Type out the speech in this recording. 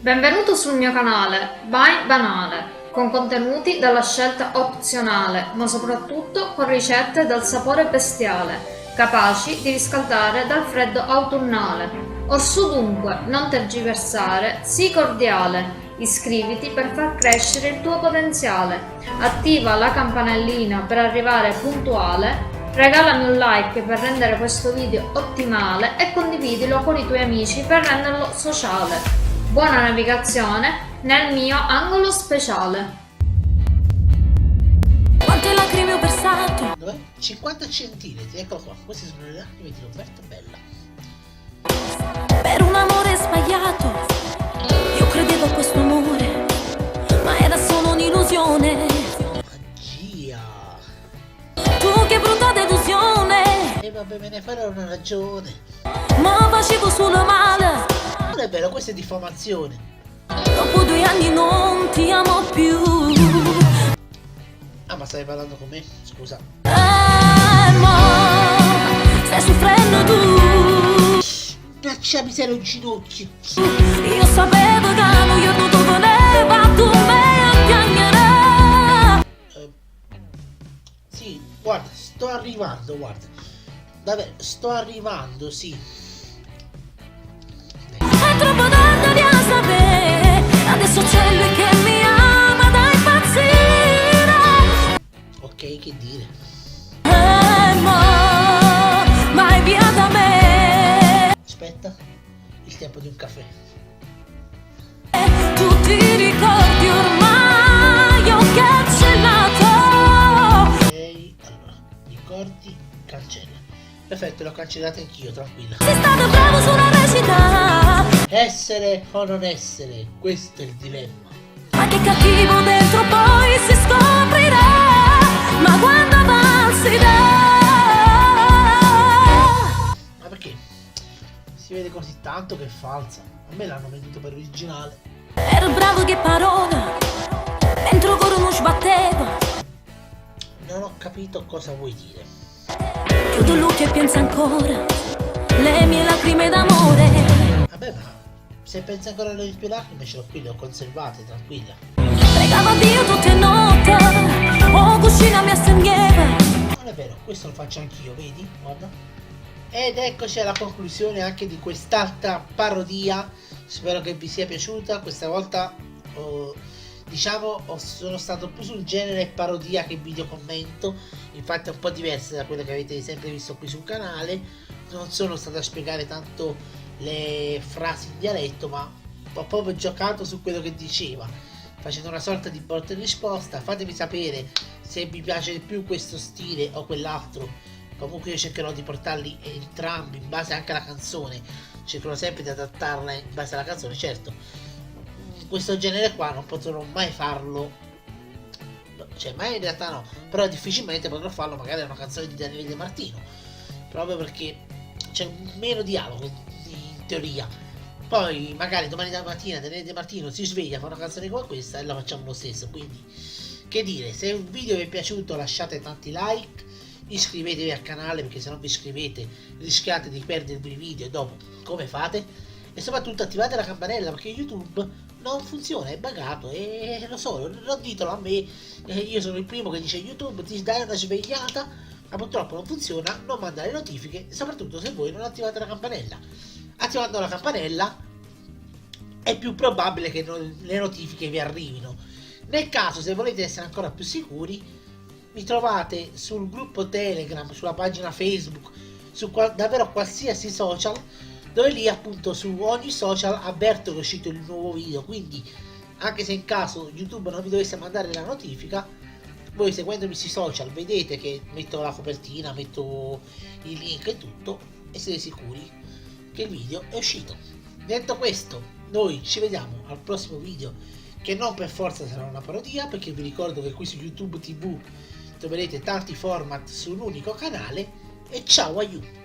Benvenuto sul mio canale By Banale, con contenuti dalla scelta opzionale, ma soprattutto con ricette dal sapore bestiale, capaci di riscaldare dal freddo autunnale. Orsù dunque, non tergiversare, sii cordiale, iscriviti per far crescere il tuo potenziale, attiva la campanellina per arrivare puntuale, regalami un like per rendere questo video ottimale e condividilo con i tuoi amici per renderlo sociale. Buona navigazione nel mio angolo speciale. Quante lacrime ho versato? Dov'è? 50 centimetri, eccolo qua. Queste sono le lacrime di Roberto Bella. Per un amore sbagliato. Io credevo a questo amore, ma era solo un'illusione. Magia. Tu che brutta delusione. E vabbè, me ne farò una ragione. Ma facevo solo male. Non è vero, questa è diffamazione. Dopo 2 anni non ti amo più. Ah, ma stai parlando con me? Scusa. Ma stai soffrendo tu. Lasciami stare un ginocchio. Io sapevo che un giorno tu voleva tu me piangere. Sì, guarda, sto arrivando, guarda. Vabbè, sto arrivando, sì. È troppo tardi a sapere. Adesso c'è lui che mi ama da impazzire. Ok, che dire. Ma vai via da me. Aspetta, il tempo di un caffè. Tu ti ricordi ormai ho cancellato. Ok, allora, ricordi, cancella. Perfetto, l'ho cancellata anch'io, tranquilla. Sei stato bravo sulla recita. Essere o non essere, questo è il dilemma. Ma che cattivo dentro poi si scoprirà. Ma quando avanzi Ma perché? Si vede così tanto che è falsa. A me l'hanno venduto per originale. ero bravo che parola. Dentro coro non sbatteva. Non ho capito cosa vuoi dire. Chiudo l'occhio e penso ancora le mie lacrime d'amore. Vabbè, ma se pensi ancora alle tue lacrime ce l'ho qui, le ho conservate, tranquilla. Pregavo Dio tutte notte, oh cuscina mi assegneva. Non è vero, questo lo faccio anch'io, vedi? Guarda. Ed eccoci alla conclusione anche di quest'altra parodia. Spero che vi sia piaciuta. Questa volta sono stato più sul genere parodia che video commento. Infatti è un po' diversa da quella che avete sempre visto qui sul canale. Non sono stato a spiegare tanto le frasi in dialetto, ma ho proprio giocato su quello che diceva, facendo una sorta di botta e risposta. Fatemi sapere se vi piace di più questo stile o quell'altro. Comunque io cercherò di portarli entrambi in base anche alla canzone. Cercherò sempre di adattarla in base alla canzone. Certo, questo genere qua non potrò mai farlo, cioè mai in realtà no, però difficilmente potrò farlo magari a una canzone di Daniele De Martino, proprio perché c'è meno dialogo in teoria. Poi magari domani mattina Daniele De Martino si sveglia, fa una canzone come questa e la facciamo lo stesso. Quindi che dire, se il video vi è piaciuto lasciate tanti like, iscrivetevi al canale perché se non vi iscrivete rischiate di perdervi i video e dopo come fate, e soprattutto attivate la campanella perché YouTube non funziona, è buggato e lo so, non ditelo a me, io sono il primo che dice YouTube ti dai una svegliata, ma purtroppo non funziona, non manda le notifiche, soprattutto se voi non attivate la campanella. Attivando la campanella è più probabile che le notifiche vi arrivino. Nel caso, se volete essere ancora più sicuri, mi trovate sul gruppo Telegram, sulla pagina Facebook, su davvero qualsiasi social, dove lì appunto su ogni social avverto che è uscito il nuovo video. Quindi anche se in caso YouTube non vi dovesse mandare la notifica, voi seguendomi sui social vedete che metto la copertina, metto il link e tutto, e siete sicuri che il video è uscito. Detto questo, noi ci vediamo al prossimo video, che non per forza sarà una parodia, perché vi ricordo che qui su YouTube TV troverete tanti format su un unico canale. E ciao, aiuto!